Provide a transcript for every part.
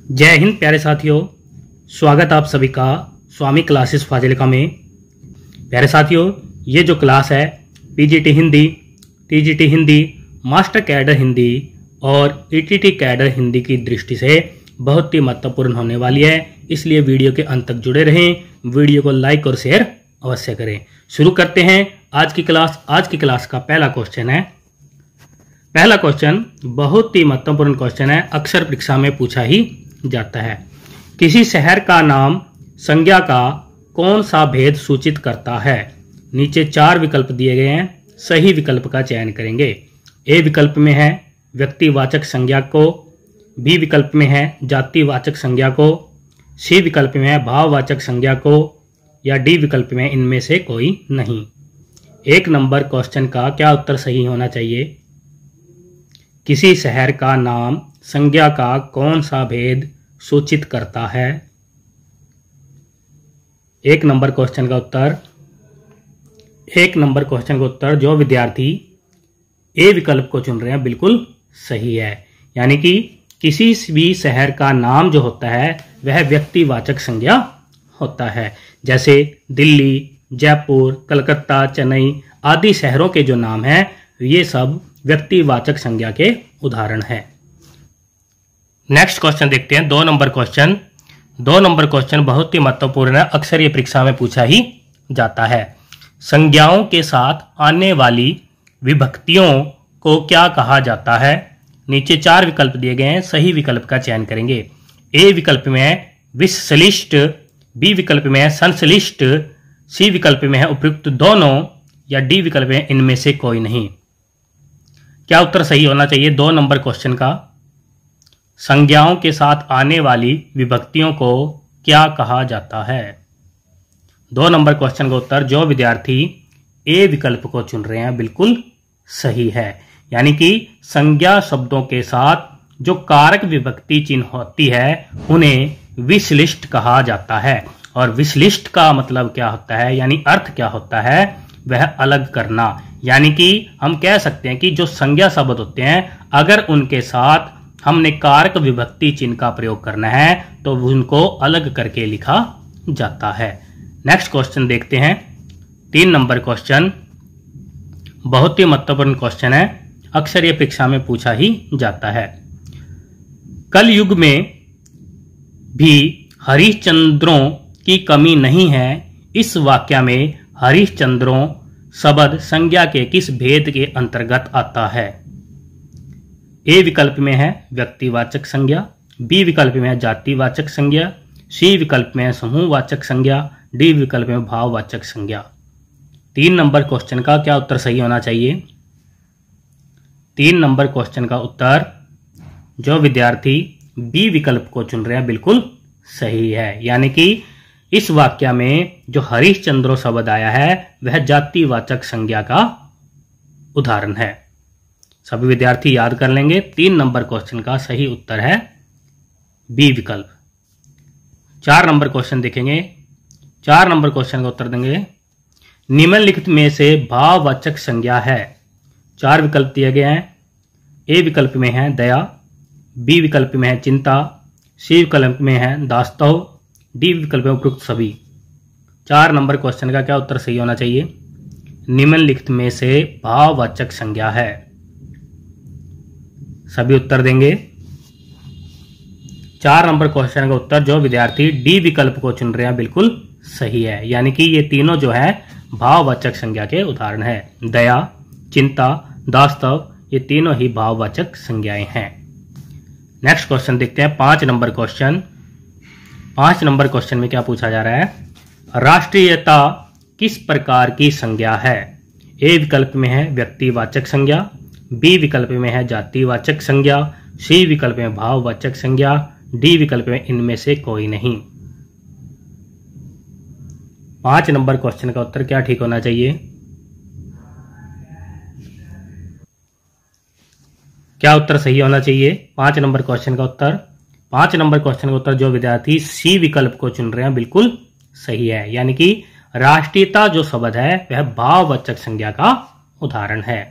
जय हिंद प्यारे साथियों, स्वागत आप सभी का स्वामी क्लासेस फाजिलिका में। प्यारे साथियों, ये जो क्लास है PGT Hindi, TGT Hindi, master cadre Hindi और ईटीटी कैडर हिंदी की दृष्टि से बहुत ही महत्वपूर्ण होने वाली है, इसलिए वीडियो के अंत तक जुड़े रहें। वीडियो को लाइक और शेयर अवश्य करें। शुरू करते हैं आज की क्लास। आज की क्लास का पहला क्वेश्चन है। पहला क्वेश्चन बहुत ही महत्वपूर्ण क्वेश्चन है, अक्सर परीक्षा में पूछा ही जाता है। किसी शहर का नाम संज्ञा का कौन सा भेद सूचित करता है? नीचे 4 विकल्प दिए गए हैं, सही विकल्प का चयन करेंगे। ए विकल्प में है व्यक्तिवाचक संज्ञा को, बी विकल्प में है जातिवाचक संज्ञा को, सी विकल्प में है भाववाचक संज्ञा को, या डी विकल्प में इनमें से कोई नहीं। 1 नंबर क्वेश्चन का क्या उत्तर सही होना चाहिए? किसी शहर का नाम संज्ञा का कौन सा भेद सूचित करता है? 1 नंबर क्वेश्चन का उत्तर, 1 नंबर क्वेश्चन का उत्तर जो विद्यार्थी ए विकल्प को चुन रहे हैं बिल्कुल सही है। यानी कि किसी भी शहर का नाम जो होता है वह व्यक्तिवाचक संज्ञा होता है। जैसे दिल्ली, जयपुर, कलकत्ता, चेन्नई आदि शहरों के जो नाम हैं ये सब व्यक्तिवाचक संज्ञा के उदाहरण हैं। नेक्स्ट क्वेश्चन देखते हैं। 2 नंबर क्वेश्चन। 2 नंबर क्वेश्चन बहुत ही महत्वपूर्ण है, अक्सर ये परीक्षा में पूछा ही जाता है। संज्ञाओं के साथ आने वाली विभक्तियों को क्या कहा जाता है? नीचे 4 विकल्प दिए गए हैं, सही विकल्प का चयन करेंगे। ए विकल्प में है विश्लिष्ट, बी विकल्प में है संश्लिष्ट, सी विकल्प में है उपयुक्त दोनों, या डी विकल्प में इनमें से कोई नहीं। क्या उत्तर सही होना चाहिए 2 नंबर क्वेश्चन का? संज्ञाओं के साथ आने वाली विभक्तियों को क्या कहा जाता है? 2 नंबर क्वेश्चन का उत्तर जो विद्यार्थी ए विकल्प को चुन रहे हैं बिल्कुल सही है। यानी कि संज्ञा शब्दों के साथ जो कारक विभक्ति चिन्ह होती है उन्हें विश्लिष्ट कहा जाता है। और विश्लिष्ट का मतलब क्या होता है, यानी अर्थ क्या होता है, वह अलग करना। यानी कि हम कह सकते हैं कि जो संज्ञा शब्द होते हैं अगर उनके साथ हमने कारक विभक्ति चिन्ह का प्रयोग करना है तो उनको अलग करके लिखा जाता है। नेक्स्ट क्वेश्चन देखते हैं। 3 नंबर क्वेश्चन बहुत ही महत्वपूर्ण क्वेश्चन है, अक्सर ये परीक्षा में पूछा ही जाता है। कल युग में भी हरिश्चंद्रों की कमी नहीं है, इस वाक्य में हरिश्चंद्रों शब्द संज्ञा के किस भेद के अंतर्गत आता है? ए विकल्प में है व्यक्तिवाचक संज्ञा, बी विकल्प में है जातिवाचक संज्ञा, सी विकल्प में है समूहवाचक संज्ञा, डी विकल्प में भाववाचक संज्ञा। 3 नंबर क्वेश्चन का क्या उत्तर सही होना चाहिए? 3 नंबर क्वेश्चन का उत्तर जो विद्यार्थी बी विकल्प को चुन रहे हैं बिल्कुल सही है। यानी कि इस वाक्य में जो हरिश्चंद्र शब्द आया है वह जातिवाचक संज्ञा का उदाहरण है। सभी विद्यार्थी याद कर लेंगे। 3 नंबर क्वेश्चन का सही उत्तर है बी विकल्प। 4 नंबर क्वेश्चन देखेंगे। 4 नंबर क्वेश्चन का उत्तर देंगे। निम्नलिखित में से भाववाचक संज्ञा है। 4 विकल्प दिए गए हैं। ए विकल्प में है दया, बी विकल्प में है चिंता, सी विकल्प में है दास्तव, डी विकल्प में उपयुक्त सभी। 4 नंबर क्वेश्चन का क्या उत्तर सही होना चाहिए? निम्नलिखित में से भाववाचक संज्ञा है। सभी उत्तर देंगे। 4 नंबर क्वेश्चन का उत्तर जो विद्यार्थी डी विकल्प को चुन रहे हैं बिल्कुल सही है। यानी कि ये तीनों जो है भाववाचक संज्ञा के उदाहरण है। दया, चिंता, दास्तव ये तीनों ही भाववाचक संज्ञाएं हैं। नेक्स्ट क्वेश्चन देखते हैं। 5 नंबर क्वेश्चन। 5 नंबर क्वेश्चन में क्या पूछा जा रहा है? राष्ट्रीयता किस प्रकार की संज्ञा है? ए विकल्प में है व्यक्तिवाचक संज्ञा, बी विकल्प में है जातिवाचक संज्ञा, सी विकल्प में भाववाचक संज्ञा, डी विकल्प में इनमें से कोई नहीं। 5 नंबर क्वेश्चन का उत्तर क्या ठीक होना चाहिए? क्या उत्तर सही होना चाहिए 5 नंबर क्वेश्चन का उत्तर? 5 नंबर क्वेश्चन का उत्तर जो विद्यार्थी सी विकल्प को चुन रहे हैं बिल्कुल सही है। यानी कि राष्ट्रीयता जो शब्द है वह भाववाचक संज्ञा का उदाहरण है।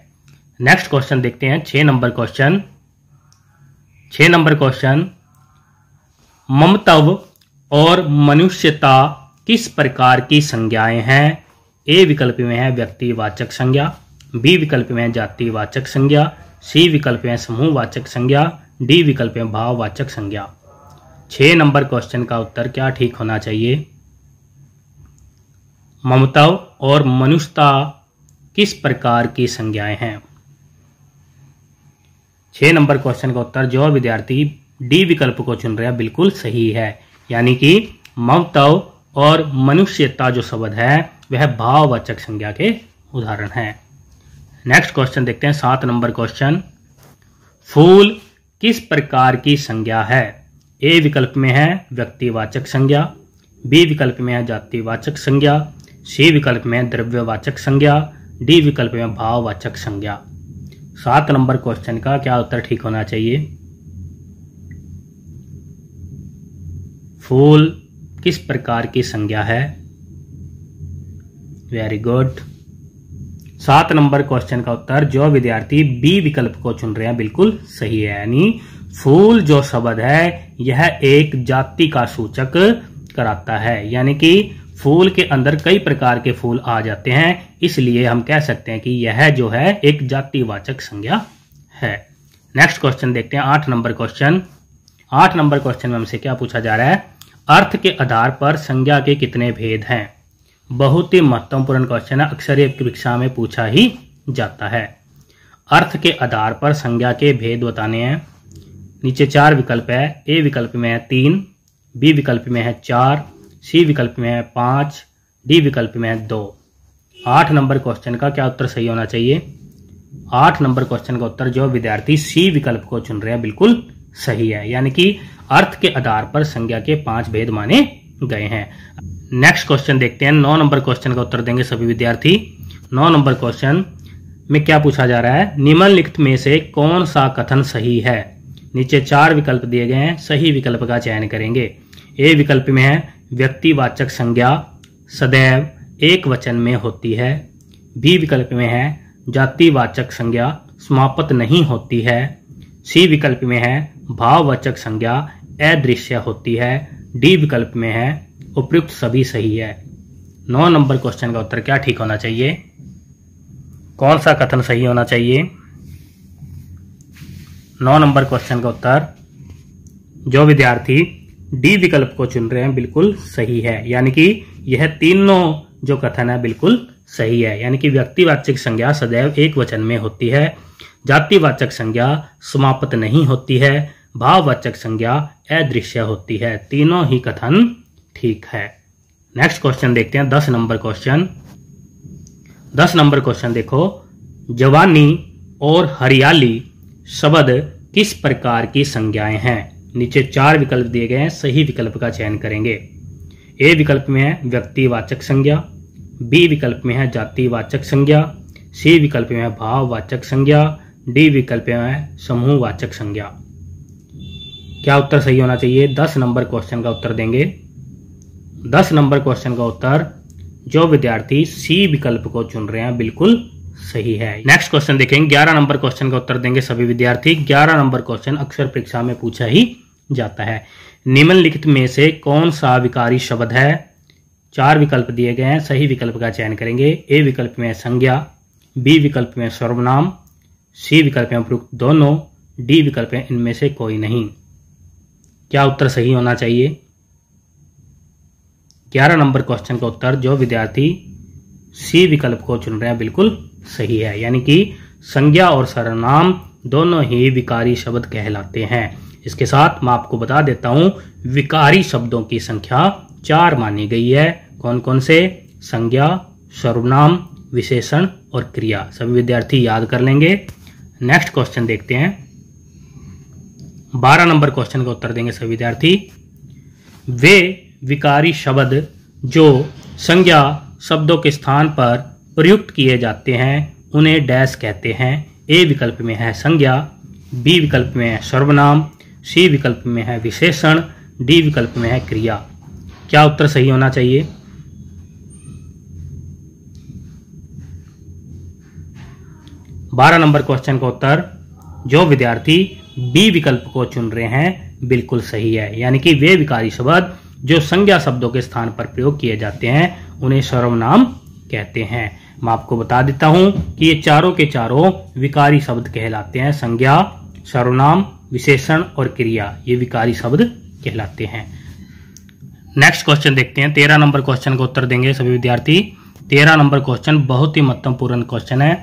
नेक्स्ट क्वेश्चन देखते हैं। 6 नंबर क्वेश्चन। 6 नंबर क्वेश्चन ममत्व और मनुष्यता किस प्रकार की संज्ञाएं हैं? ए विकल्प में है व्यक्तिवाचक संज्ञा, बी विकल्प में है जातिवाचक संज्ञा, सी विकल्प में समूहवाचक संज्ञा, डी विकल्प में भाववाचक संज्ञा। 6 नंबर क्वेश्चन का उत्तर क्या ठीक होना चाहिए? ममत्व और मनुष्यता किस प्रकार की संज्ञाएं हैं? 6 नंबर क्वेश्चन का उत्तर जो विद्यार्थी डी विकल्प को चुन रहे हैं बिल्कुल सही है, यानी कि ममत्व और मनुष्यता जो शब्द है वह भाववाचक संज्ञा के उदाहरण हैं। नेक्स्ट क्वेश्चन देखते हैं 7 नंबर क्वेश्चन। फूल किस प्रकार की संज्ञा है? ए विकल्प में है व्यक्तिवाचक संज्ञा, बी विकल्प में है जातिवाचक संज्ञा, सी विकल्प में द्रव्यवाचक संज्ञा, डी विकल्प में भाववाचक संज्ञा। 7 नंबर क्वेश्चन का क्या उत्तर ठीक होना चाहिए? फूल किस प्रकार की संज्ञा है? Very good. 7 नंबर क्वेश्चन का उत्तर जो विद्यार्थी बी विकल्प को चुन रहे हैं बिल्कुल सही है, यानी फूल जो शब्द है यह एक जाति का सूचक कराता है, यानी कि फूल के अंदर कई प्रकार के फूल आ जाते हैं, इसलिए हम कह सकते हैं कि यह जो है एक जातिवाचक संज्ञा है। नेक्स्ट क्वेश्चन देखते हैं 8 नंबर क्वेश्चन। 8 नंबर क्वेश्चन में हमसे क्या पूछा जा रहा है? अर्थ के आधार पर संज्ञा के कितने भेद हैं? बहुत ही महत्वपूर्ण क्वेश्चन है, अक्सर ये परीक्षा में पूछा ही जाता है। अर्थ के आधार पर संज्ञा के भेद बताने हैं। नीचे 4 विकल्प है। ए विकल्प में है 3, बी विकल्प में है 4, सी विकल्प में है 5, डी विकल्प में है 2। 8 नंबर क्वेश्चन का क्या उत्तर सही होना चाहिए? 8 नंबर क्वेश्चन का उत्तर जो विद्यार्थी सी विकल्प को चुन रहे हैं बिल्कुल सही है, यानी कि अर्थ के आधार पर संज्ञा के 5 भेद माने गए हैं। नेक्स्ट क्वेश्चन देखते हैं। 9 नंबर क्वेश्चन का उत्तर देंगे सभी विद्यार्थी। 9 नंबर क्वेश्चन में क्या पूछा जा रहा है? निम्नलिखित में से कौन सा कथन सही है? नीचे 4 विकल्प दिए गए हैं, सही विकल्प का चयन करेंगे। ए विकल्प में है व्यक्तिवाचक संज्ञा सदैव एक वचन में होती है, बी विकल्प में है जातिवाचक संज्ञा समाप्त नहीं होती है, सी विकल्प में है भाववाचक संज्ञा अदृश्य होती है, डी विकल्प में है उपयुक्त सभी सही है। 9 नंबर क्वेश्चन का उत्तर क्या ठीक होना चाहिए? कौन सा कथन सही होना चाहिए? 9 नंबर क्वेश्चन का उत्तर जो विद्यार्थी डी विकल्प को चुन रहे हैं बिल्कुल सही है, यानी कि यह तीनों जो कथन है बिल्कुल सही है, यानी कि व्यक्तिवाचक संज्ञा सदैव एक वचन में होती है, जातिवाचक संज्ञा समाप्त नहीं होती है, भाववाचक संज्ञा अदृश्य होती है। तीनों ही कथन ठीक है। नेक्स्ट क्वेश्चन देखते हैं 10 नंबर क्वेश्चन। 10 नंबर क्वेश्चन देखो, जवानी और हरियाली शब्द किस प्रकार की संज्ञाएं हैं? नीचे 4 विकल्प दिए गए हैं, सही विकल्प का चयन करेंगे। ए विकल्प में है व्यक्तिवाचक संज्ञा, बी विकल्प में है जातिवाचक संज्ञा, सी विकल्प में है भाववाचक संज्ञा, डी विकल्प में है समूहवाचक संज्ञा। क्या उत्तर सही होना चाहिए? 10 नंबर क्वेश्चन का उत्तर देंगे। 10 नंबर क्वेश्चन का उत्तर जो विद्यार्थी सी विकल्प को चुन रहे हैं बिल्कुल सही है। नेक्स्ट क्वेश्चन देखेंगे। 11 नंबर क्वेश्चन का उत्तर देंगे सभी विद्यार्थी। 11 नंबर क्वेश्चन अक्सर परीक्षा में पूछा ही जाता है। निम्नलिखित में से कौन सा विकारी शब्द है? 4 विकल्प दिए गए हैं, सही विकल्प का चयन करेंगे। ए विकल्प में संज्ञा, बी विकल्प में सर्वनाम, सी विकल्प में उपयुक्त दोनों, डी विकल्प में इनमें से कोई नहीं। क्या उत्तर सही होना चाहिए? 11 नंबर क्वेश्चन का उत्तर जो विद्यार्थी सी विकल्प को चुन रहे हैं बिल्कुल सही है, यानी कि संज्ञा और सर्वनाम दोनों ही विकारी शब्द कहलाते हैं। इसके साथ मैं आपको बता देता हूं विकारी शब्दों की संख्या 4 मानी गई है। कौन कौन से? संज्ञा, सर्वनाम, विशेषण और क्रिया। सभी विद्यार्थी याद कर लेंगे। नेक्स्ट क्वेश्चन देखते हैं। 12 नंबर क्वेश्चन का उत्तर देंगे सभी विद्यार्थी। वे विकारी शब्द जो संज्ञा शब्दों के स्थान पर प्रयुक्त किए जाते हैं उन्हें डैश कहते हैं। ए विकल्प में है संज्ञा, बी विकल्प में है सर्वनाम, सी विकल्प में है विशेषण, डी विकल्प में है क्रिया। क्या उत्तर सही होना चाहिए? बारह नंबर क्वेश्चन का उत्तर जो विद्यार्थी बी विकल्प को चुन रहे हैं बिल्कुल सही है। यानी कि वे विकारी शब्द जो संज्ञा शब्दों के स्थान पर प्रयोग किए जाते हैं उन्हें सर्वनाम कहते हैं। मैं आपको बता देता हूं कि ये चारों के चारों विकारी शब्द कहलाते हैं। संज्ञा, सर्वनाम, विशेषण और क्रिया, ये विकारी शब्द कहलाते हैं। नेक्स्ट क्वेश्चन देखते हैं। 13 नंबर क्वेश्चन का उत्तर देंगे सभी विद्यार्थी। 13 नंबर क्वेश्चन बहुत ही महत्वपूर्ण क्वेश्चन है।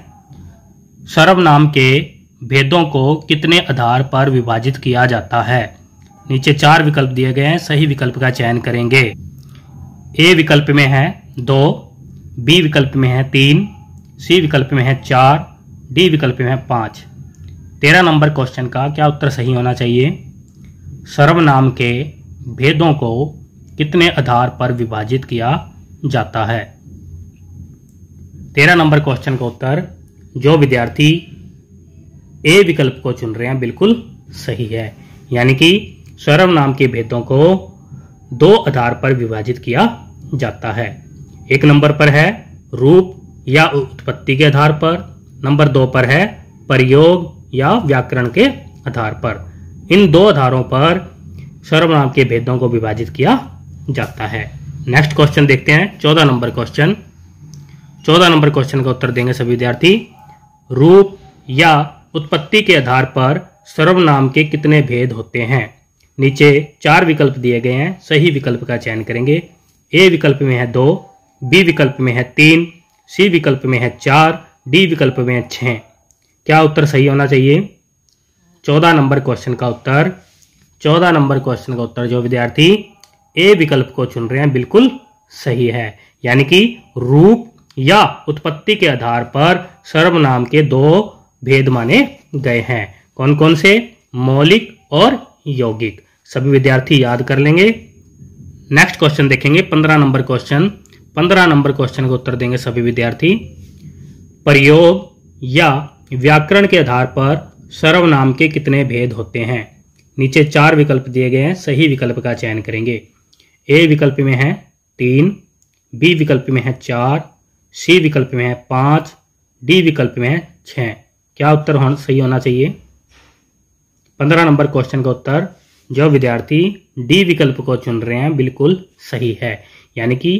सर्वनाम के भेदों को कितने आधार पर विभाजित किया जाता है? नीचे 4 विकल्प दिए गए हैं, सही विकल्प का चयन करेंगे। ए विकल्प में है 2, बी विकल्प में है 3, सी विकल्प में है 4, डी विकल्प में है 5। 13 नंबर क्वेश्चन का क्या उत्तर सही होना चाहिए? सर्वनाम के भेदों को कितने आधार पर विभाजित किया जाता है? 13 नंबर क्वेश्चन का उत्तर जो विद्यार्थी ए विकल्प को चुन रहे हैं बिल्कुल सही है। यानी कि सर्वनाम के भेदों को 2 आधार पर विभाजित किया जाता है। 1 नंबर पर है रूप या उत्पत्ति के आधार पर, नंबर 2 पर है प्रयोग या व्याकरण के आधार पर। इन 2 आधारों पर सर्वनाम के भेदों को विभाजित किया जाता है। नेक्स्ट क्वेश्चन देखते हैं। 14 नंबर क्वेश्चन। 14 नंबर क्वेश्चन का उत्तर देंगे सभी विद्यार्थी। रूप या उत्पत्ति के आधार पर सर्वनाम के कितने भेद होते हैं? नीचे 4 विकल्प दिए गए हैं, सही विकल्प का चयन करेंगे। ए विकल्प में है 2, बी विकल्प में है 3, सी विकल्प में है 4, डी विकल्प में है 6। क्या उत्तर सही होना चाहिए? 14 नंबर क्वेश्चन का उत्तर 14 नंबर क्वेश्चन का उत्तर जो विद्यार्थी ए विकल्प को चुन रहे हैं बिल्कुल सही है। यानी कि रूप या उत्पत्ति के आधार पर सर्वनाम के 2 भेद माने गए हैं। कौन कौन से? मौलिक और यौगिक। सभी विद्यार्थी याद कर लेंगे। नेक्स्ट क्वेश्चन देखेंगे 15 नंबर क्वेश्चन। 15 नंबर क्वेश्चन का उत्तर देंगे सभी विद्यार्थी। प्रयोग या व्याकरण के आधार पर सर्वनाम के कितने भेद होते हैं? नीचे 4 विकल्प दिए गए हैं, सही विकल्प का चयन करेंगे। ए विकल्प में है 3, बी विकल्प में है 4, सी विकल्प में है 5, डी विकल्प में है 6। क्या उत्तर सही होना चाहिए? 15 नंबर क्वेश्चन का उत्तर जो विद्यार्थी डी विकल्प को चुन रहे हैं बिल्कुल सही है। यानी कि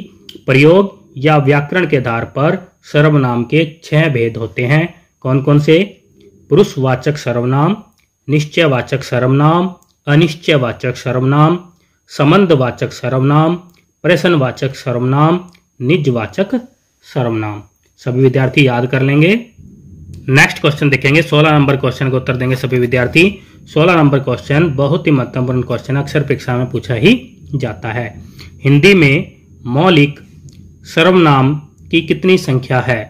प्रयोग या व्याकरण के आधार पर सर्वनाम के 6 भेद होते हैं। कौन कौन से? पुरुषवाचक सर्वनाम, निश्चयवाचक सर्वनाम, अनिश्चयवाचक सर्वनाम, संबंधवाचक सर्वनाम, प्रश्नवाचक सर्वनाम, निजवाचक सर्वनाम। सभी विद्यार्थी याद कर लेंगे। नेक्स्ट क्वेश्चन देखेंगे। 16 नंबर क्वेश्चन का उत्तर देंगे सभी विद्यार्थी। 16 नंबर क्वेश्चन बहुत ही महत्वपूर्ण क्वेश्चन, अक्सर परीक्षा में पूछा ही जाता है। हिंदी में मौलिक सर्वनाम की कितनी संख्या है?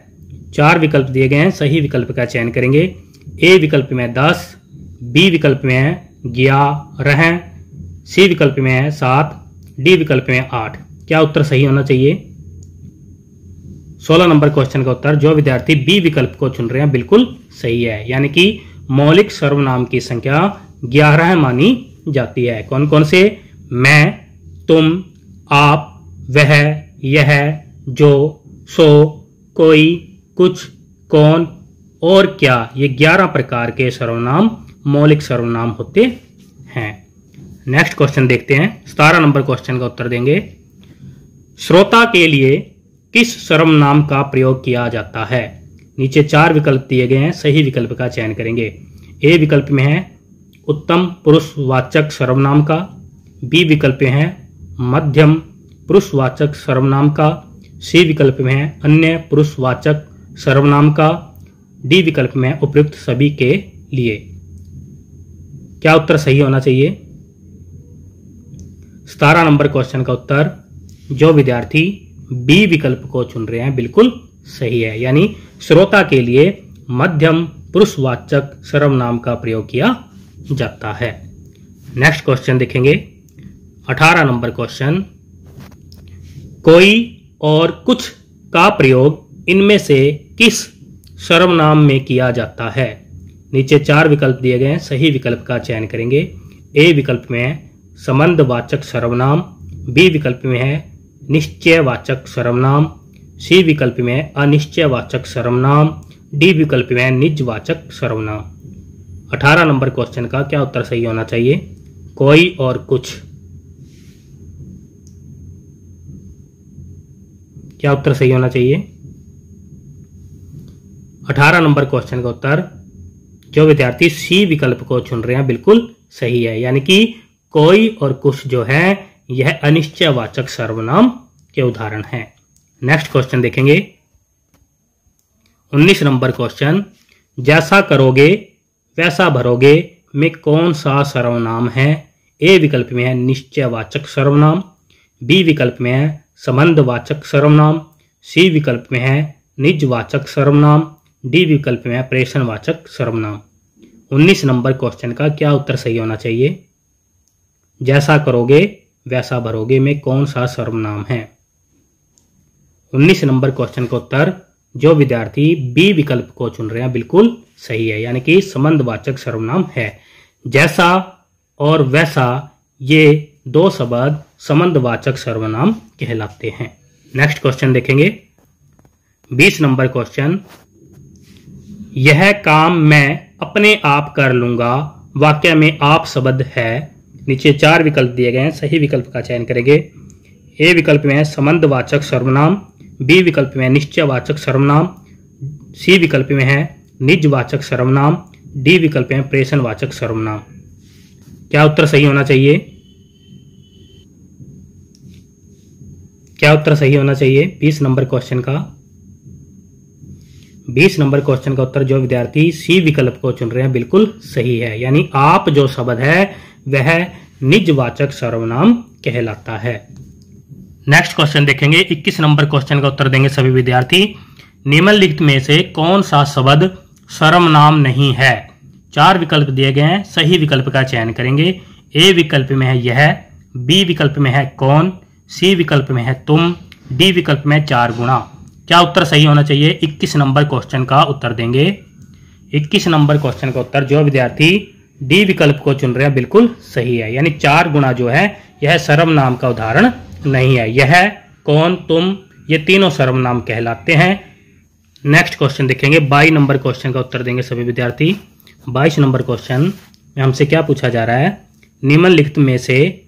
4 विकल्प दिए गए हैं, सही विकल्प का चयन करेंगे। ए विकल्प में 10, बी विकल्प में है 11, सी विकल्प में है 7, डी विकल्प में 8। क्या उत्तर सही होना चाहिए? 16 नंबर क्वेश्चन का उत्तर जो विद्यार्थी बी विकल्प को चुन रहे हैं बिल्कुल सही है। यानी कि मौलिक सर्वनाम की संख्या 11 मानी जाती है। कौन कौन से? मैं, तुम, आप, वह, यह, जो, सो, कोई, कुछ, कौन और क्या, ये 11 प्रकार के सर्वनाम मौलिक सर्वनाम होते हैं। नेक्स्ट क्वेश्चन देखते हैं। 17 नंबर क्वेश्चन का उत्तर देंगे। श्रोता के लिए किस सर्वनाम का प्रयोग किया जाता है? नीचे 4 विकल्प दिए गए हैं, सही विकल्प का चयन करेंगे। ए विकल्प में है उत्तम पुरुषवाचक सर्वनाम का, बी विकल्प में है मध्यम पुरुषवाचक सर्वनाम का, सी विकल्प में है अन्य पुरुषवाचक सर्वनाम का, डी विकल्प में है उपयुक्त सभी के लिए। क्या उत्तर सही होना चाहिए? 17 नंबर क्वेश्चन का उत्तर जो विद्यार्थी बी विकल्प को चुन रहे हैं बिल्कुल सही है। यानी श्रोता के लिए मध्यम पुरुषवाचक सर्वनाम का प्रयोग किया जाता है। नेक्स्ट क्वेश्चन देखेंगे। 18 नंबर क्वेश्चन। कोई और कुछ का प्रयोग इनमें से किस सर्वनाम में किया जाता है? नीचे 4 विकल्प दिए गए हैं, सही विकल्प का चयन करेंगे। ए विकल्प में है संबंधवाचक सर्वनाम, बी विकल्प में है निश्चयवाचक सर्वनाम, सी विकल्प में है अनिश्चयवाचक सर्वनाम, डी विकल्प में है निजवाचक सर्वनाम। 18 नंबर क्वेश्चन का क्या उत्तर सही होना चाहिए? कोई और कुछ। क्या उत्तर सही होना चाहिए? 18 नंबर क्वेश्चन का उत्तर, जो विद्यार्थी सी विकल्प को चुन रहे हैं बिल्कुल सही है, यानी कि कोई और कुछ जो है यह अनिश्चयवाचक सर्वनाम के उदाहरण हैं। नेक्स्ट क्वेश्चन देखेंगे 19 नंबर क्वेश्चन, जैसा करोगे वैसा भरोगे में कौन सा सर्वनाम है? ए विकल्प में है निश्चयवाचक सर्वनाम, बी विकल्प में है संबंधवाचक सर्वनाम, सी विकल्प में है निजवाचक सर्वनाम, डी विकल्प में है प्रेषणवाचक सर्वनाम। 19 नंबर क्वेश्चन का क्या उत्तर सही होना चाहिए? जैसा करोगे वैसा भरोगे में कौन सा सर्वनाम है? 19 नंबर क्वेश्चन का उत्तर, जो विद्यार्थी बी विकल्प को चुन रहे हैं बिल्कुल सही है, यानी कि संबंधवाचक सर्वनाम है। जैसा और वैसा ये दो शब्द संबंधवाचक सर्वनाम कहलाते हैं। नेक्स्ट क्वेश्चन देखेंगे 20 नंबर क्वेश्चन, यह काम मैं अपने आप कर लूंगा वाक्य में आप शब्द है। नीचे 4 विकल्प दिए गए हैं, सही विकल्प का चयन करेंगे। ए विकल्प में है संबंधवाचक सर्वनाम, बी विकल्प में है निश्चयवाचक सर्वनाम, सी विकल्प में है निजवाचक सर्वनाम, डी विकल्प में प्रेषणवाचक सर्वनाम। क्या उत्तर सही होना चाहिए? क्या उत्तर सही होना चाहिए 20 नंबर क्वेश्चन का? 20 नंबर क्वेश्चन का उत्तर, जो विद्यार्थी सी विकल्प को चुन रहे हैं बिल्कुल सही है, यानी आप जो शब्द है वह निजवाचक सर्वनाम कहलाता है। नेक्स्ट क्वेश्चन देखेंगे 21 नंबर क्वेश्चन का उत्तर देंगे सभी विद्यार्थी, निम्नलिखित में से कौन सा शब्द सर्वनाम नहीं है? 4 विकल्प दिए गए हैं, सही विकल्प का चयन करेंगे। ए विकल्प में है यह, बी विकल्प में है कौन, सी विकल्प में है तुम, डी विकल्प में 4 गुना। क्या उत्तर सही होना चाहिए? 21 नंबर क्वेश्चन का उत्तर देंगे। 21 नंबर क्वेश्चन का उत्तर, जो विद्यार्थी डी विकल्प को चुन रहे हैं बिल्कुल सही है, यानी 4 गुना जो है यह सर्वनाम का उदाहरण नहीं है। यह, कौन, तुम ये तीनों सर्वनाम कहलाते हैं। नेक्स्ट क्वेश्चन देखेंगे 22 नंबर क्वेश्चन का उत्तर देंगे सभी विद्यार्थी। 22 नंबर क्वेश्चन में हमसे क्या पूछा जा रहा है? निम्नलिखित में से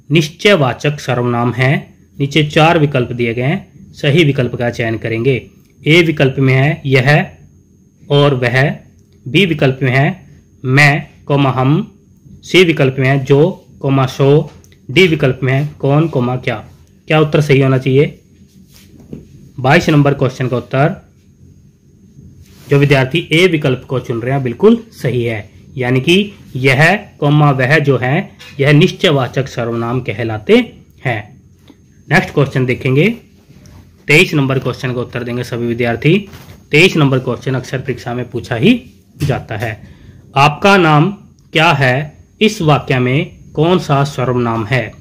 निश्चयवाचक सर्वनाम है। नीचे 4 विकल्प दिए गए हैं, सही विकल्प का चयन करेंगे। ए विकल्प में है यह और वह, बी विकल्प में है मैं कोमा हम, सी विकल्प में है जो कोमा सो, डी विकल्प में है कौन कोमा क्या। क्या उत्तर सही होना चाहिए? 22 नंबर क्वेश्चन का उत्तर, जो विद्यार्थी ए विकल्प को चुन रहे हैं बिल्कुल सही है, यानी कि यह कोमा वह जो है यह निश्चयवाचक सर्वनाम कहलाते हैं। नेक्स्ट क्वेश्चन देखेंगे 23 नंबर क्वेश्चन का उत्तर देंगे सभी विद्यार्थी। 23 नंबर क्वेश्चन अक्सर परीक्षा में पूछा ही जाता है। आपका नाम क्या है? इस वाक्य में कौन सा सर्वनाम है?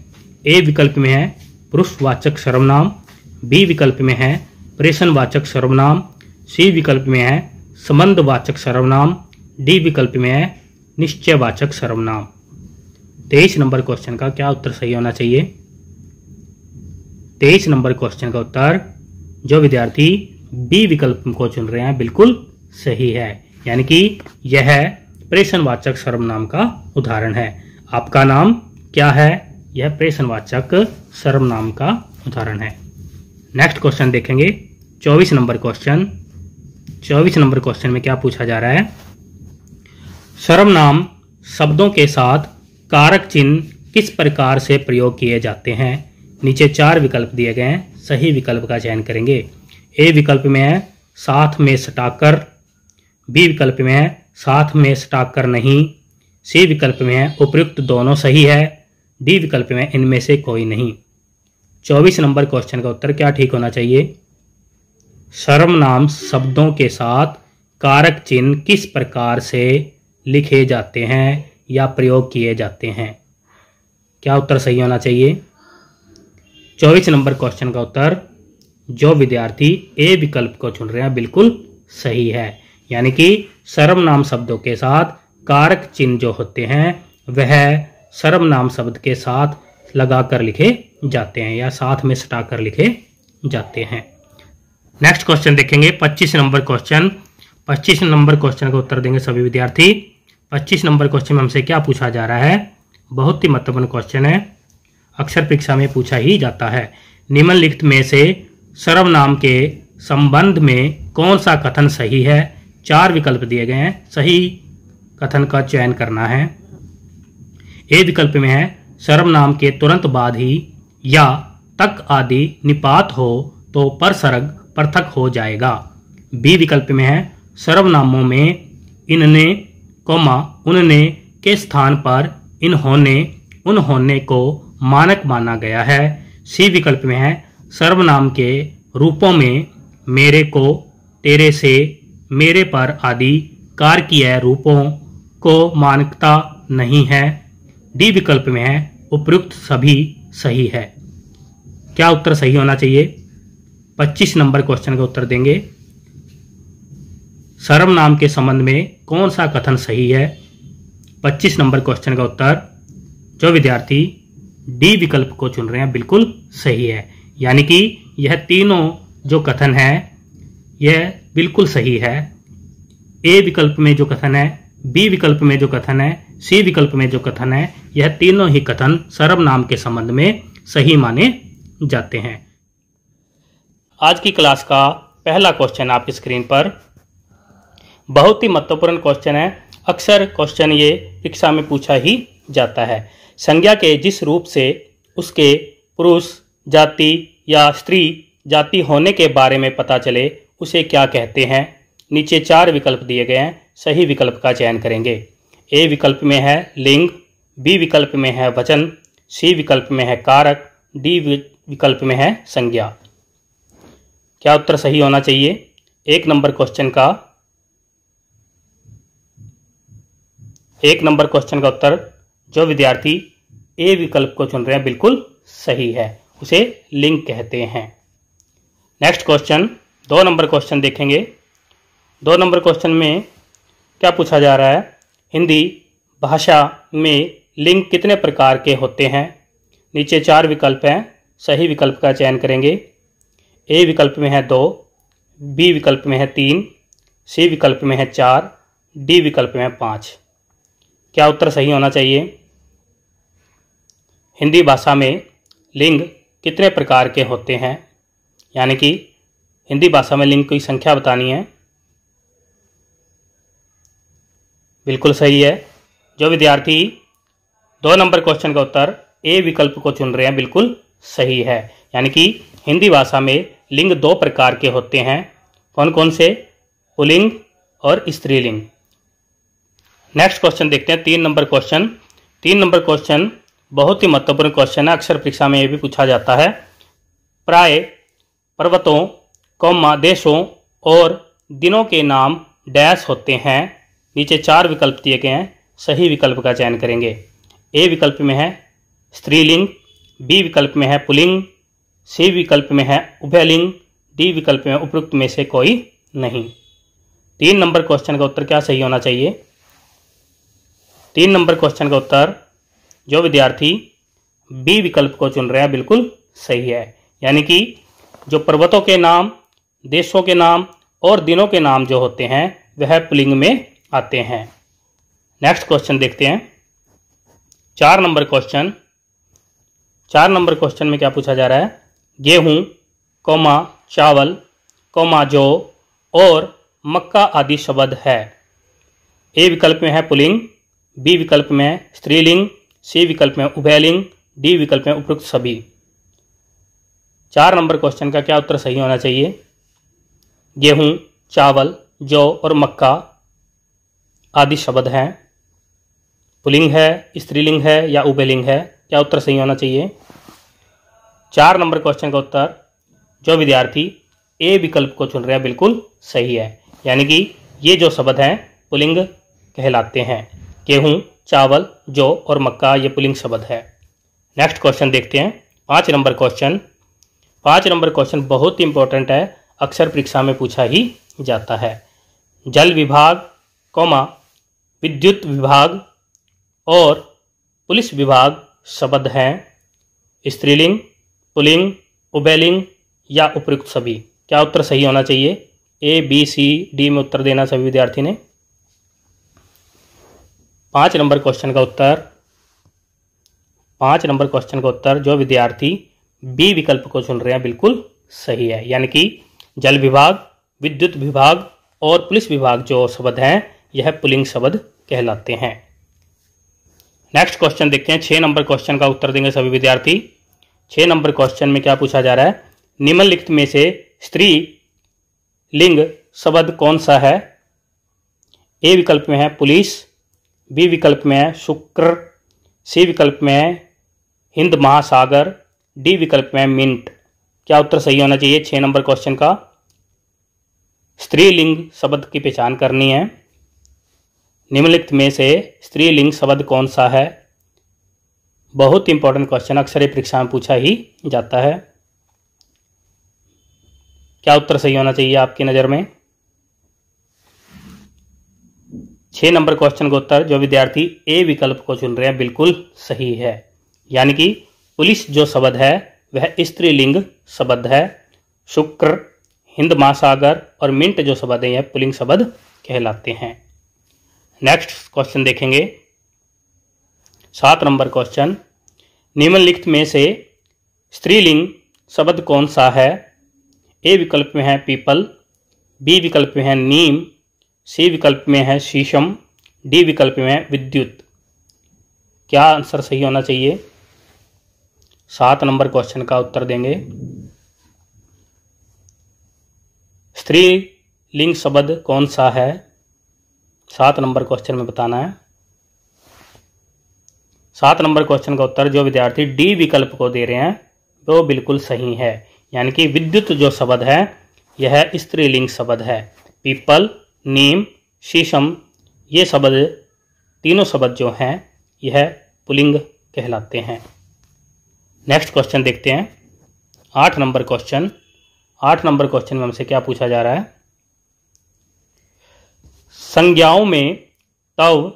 ए विकल्प में है पुरुषवाचक सर्वनाम, बी विकल्प में है प्रेषणवाचक सर्वनाम, सी विकल्प में है संबंधवाचक सर्वनाम, डी विकल्प में है निश्चयवाचक सर्वनाम। 23 नंबर क्वेश्चन का क्या उत्तर सही होना चाहिए? 23 नंबर क्वेश्चन का उत्तर, जो विद्यार्थी बी विकल्प को चुन रहे हैं बिल्कुल सही है, यानी कि यह प्रेषणवाचक सर्वनाम का उदाहरण है। आपका नाम क्या है? यह प्रेषणवाचक सर्वनाम का उदाहरण है। नेक्स्ट क्वेश्चन देखेंगे 24 नंबर क्वेश्चन। 24 नंबर क्वेश्चन में क्या पूछा जा रहा है? सर्वनाम शब्दों के साथ कारक चिन्ह किस प्रकार से प्रयोग किए जाते हैं? नीचे 4 विकल्प दिए गए हैं, सही विकल्प का चयन करेंगे। ए विकल्प में है साथ में सटाकर, बी विकल्प में है साथ में सटाकर नहीं, सी विकल्प में है उपयुक्त दोनों सही है, डी विकल्प में इनमें से कोई नहीं। 24 नंबर क्वेश्चन का उत्तर क्या ठीक होना चाहिए? सर्वनाम शब्दों के साथ कारक चिन्ह किस प्रकार से लिखे जाते हैं या प्रयोग किए जाते हैं? क्या उत्तर सही होना चाहिए? 24 नंबर क्वेश्चन का उत्तर, जो विद्यार्थी ए विकल्प को चुन रहे हैं बिल्कुल सही है, यानी कि सर्वनाम शब्दों के साथ कारक चिन्ह जो होते हैं वह सर्वनाम शब्द के साथ लगाकर लिखे जाते हैं या साथ में सटाकर लिखे जाते हैं। नेक्स्ट क्वेश्चन देखेंगे 25 नंबर क्वेश्चन। 25 नंबर क्वेश्चन का उत्तर देंगे सभी विद्यार्थी। 25 नंबर क्वेश्चन में हमसे क्या पूछा जा रहा है? बहुत ही महत्वपूर्ण क्वेश्चन है, अक्सर परीक्षा में पूछा ही जाता है। निम्नलिखित में से सर्वनाम के संबंध में कौन सा कथन सही है? 4 विकल्प दिए गए हैं, सही कथन का चयन करना है। ए विकल्प में है सर्वनाम के तुरंत बाद ही या तक आदि निपात हो तो परसर्ग पृथक हो जाएगा। बी विकल्प में है सर्वनामों में इनने कोमा उनने के स्थान पर इन्होंने उन्होंने को मानक माना गया है। सी विकल्प में है सर्वनाम के रूपों में मेरे को, तेरे से, मेरे पर आदि कारकीय रूपों को मानकता नहीं है। डी विकल्प में है उपयुक्त सभी सही है। क्या उत्तर सही होना चाहिए? 25 नंबर क्वेश्चन का उत्तर देंगे। सर्वनाम के संबंध में कौन सा कथन सही है? 25 नंबर क्वेश्चन का उत्तर जो विद्यार्थी डी विकल्प को चुन रहे हैं बिल्कुल सही है। यानी कि यह तीनों जो कथन है यह बिल्कुल सही है। ए विकल्प में जो कथन है, बी विकल्प में जो कथन है, सी विकल्प में जो कथन है, यह तीनों ही कथन सर्वनाम के संबंध में सही माने जाते हैं। आज की क्लास का पहला क्वेश्चन आपकी स्क्रीन पर, बहुत ही महत्वपूर्ण क्वेश्चन है, अक्सर क्वेश्चन ये परीक्षा में पूछा ही जाता है। संज्ञा के जिस रूप से उसके पुरुष जाति या स्त्री जाति होने के बारे में पता चले उसे क्या कहते हैं? नीचे 4 विकल्प दिए गए हैं, सही विकल्प का चयन करेंगे। ए विकल्प में है लिंग, बी विकल्प में है वचन, सी विकल्प में है कारक, डी विकल्प में है संज्ञा। क्या उत्तर सही होना चाहिए? 1 नंबर क्वेश्चन का उत्तर जो विद्यार्थी ए विकल्प को चुन रहे हैं बिल्कुल सही है, उसे लिंग कहते हैं। नेक्स्ट क्वेश्चन 2 नंबर क्वेश्चन देखेंगे। 2 नंबर क्वेश्चन में क्या पूछा जा रहा है? हिंदी भाषा में लिंग कितने प्रकार के होते हैं? नीचे 4 विकल्प हैं, सही विकल्प का चयन करेंगे। ए विकल्प में है 2, बी विकल्प में है 3, सी विकल्प में है 4, डी विकल्प में है 5। क्या उत्तर सही होना चाहिए? हिंदी भाषा में लिंग कितने प्रकार के होते हैं? यानी कि हिंदी भाषा में लिंग की संख्या बतानी है। बिल्कुल सही है। जो विद्यार्थी 2 नंबर क्वेश्चन का उत्तर ए विकल्प को चुन रहे हैं बिल्कुल सही है। यानी कि हिंदी भाषा में लिंग 2 प्रकार के होते हैं। कौन कौन से? पुल्लिंग और स्त्रीलिंग। नेक्स्ट क्वेश्चन देखते हैं 3 नंबर क्वेश्चन। 3 नंबर क्वेश्चन बहुत ही महत्वपूर्ण क्वेश्चन है, अक्सर परीक्षा में यह भी पूछा जाता है। प्राय पर्वतों, देशों और दिनों के नाम डैश होते हैं। नीचे 4 विकल्प दिए गए हैं, सही विकल्प का चयन करेंगे। ए विकल्प में है स्त्रीलिंग, बी विकल्प में है पुल्लिंग, सी विकल्प में है उभयलिंग, डी विकल्प में उपयुक्त में से कोई नहीं। 3 नंबर क्वेश्चन का उत्तर क्या सही होना चाहिए? 3 नंबर क्वेश्चन का उत्तर जो विद्यार्थी बी विकल्प को चुन रहे हैं बिल्कुल सही है। यानी कि जो पर्वतों के नाम, देशों के नाम और दिनों के नाम जो होते हैं वह पुल्लिंग में आते हैं। नेक्स्ट क्वेश्चन देखते हैं 4 नंबर क्वेश्चन। 4 नंबर क्वेश्चन में क्या पूछा जा रहा है? गेहूं, चावल, जौ और मक्का आदि शब्द है। ए विकल्प में है पुल्लिंग, बी विकल्प में है स्त्रीलिंग, सी विकल्प में उभयलिंग, डी विकल्प में उपयुक्त सभी। 4 नंबर क्वेश्चन का क्या उत्तर सही होना चाहिए? गेहूं, चावल, जौ और मक्का आदि शब्द हैं। पुल्लिंग है, स्त्रीलिंग है या उभयलिंग है? क्या उत्तर सही होना चाहिए? 4 नंबर क्वेश्चन का उत्तर जो विद्यार्थी ए विकल्प को चुन रहे हैं बिल्कुल सही है। यानी कि ये जो शब्द हैं पुल्लिंग कहलाते हैं। गेहूं, चावल, जौ और मक्का ये पुल्लिंग शब्द है। नेक्स्ट क्वेश्चन देखते हैं 5 नंबर क्वेश्चन। 5 नंबर क्वेश्चन बहुत ही इंपॉर्टेंट है, अक्सर परीक्षा में पूछा ही जाता है। जल विभाग, विद्युत विभाग और पुलिस विभाग शब्द हैं। स्त्रीलिंग, पुल्लिंग, उभयलिंग या उपयुक्त सभी। क्या उत्तर सही होना चाहिए? ए, बी, सी, डी में उत्तर देना सभी विद्यार्थी ने। 5 नंबर क्वेश्चन का उत्तर 5 नंबर क्वेश्चन का उत्तर जो विद्यार्थी बी विकल्प को चुन रहे हैं बिल्कुल सही है, यानी कि जल विभाग, विद्युत विभाग और पुलिस विभाग जो शब्द हैं यह पुल्लिंग शब्द कहलाते हैं। नेक्स्ट क्वेश्चन देखते हैं। 6 नंबर क्वेश्चन का उत्तर देंगे सभी विद्यार्थी। 6 नंबर क्वेश्चन में क्या पूछा जा रहा है, निम्नलिखित में से स्त्री लिंग शब्द कौन सा है। ए विकल्प में है पुलिस, बी विकल्प में है शुक्र, सी विकल्प में है हिंद महासागर, डी विकल्प में है मिंट। क्या उत्तर सही होना चाहिए 6 नंबर क्वेश्चन का। स्त्रीलिंग शब्द की पहचान करनी है। निम्नलिखित में से स्त्रीलिंग शब्द कौन सा है। बहुत इंपॉर्टेंट क्वेश्चन, अक्सर ये परीक्षा में पूछा ही जाता है। क्या उत्तर सही होना चाहिए आपकी नज़र में। 6 नंबर क्वेश्चन का उत्तर जो विद्यार्थी ए विकल्प को चुन रहे हैं बिल्कुल सही है, यानी कि पुलिस जो शब्द है वह स्त्रीलिंग शब्द है। शुक्र, हिंद महासागर और मिंट जो शब्द है यह पुल्लिंग शब्द कहलाते हैं। नेक्स्ट क्वेश्चन देखेंगे। 7 नंबर क्वेश्चन, निम्नलिखित में से स्त्रीलिंग शब्द कौन सा है। ए विकल्प में है पीपल, बी विकल्प में है नीम, सी विकल्प में है शीशम, डी विकल्प में है विद्युत। क्या आंसर सही होना चाहिए। 7 नंबर क्वेश्चन का उत्तर देंगे। स्त्रीलिंग शब्द कौन सा है 7 नंबर क्वेश्चन में बताना है। 7 नंबर क्वेश्चन का उत्तर जो विद्यार्थी डी विकल्प को दे रहे हैं वो बिल्कुल सही है, यानी कि विद्युत जो शब्द है यह स्त्रीलिंग शब्द है। पीपल, नीम, शीशम ये शब्द तीनों शब्द जो हैं यह पुल्लिंग कहलाते हैं। नेक्स्ट क्वेश्चन देखते हैं। 8 नंबर क्वेश्चन। 8 नंबर क्वेश्चन में हमसे क्या पूछा जा रहा है, संज्ञाओं में तव,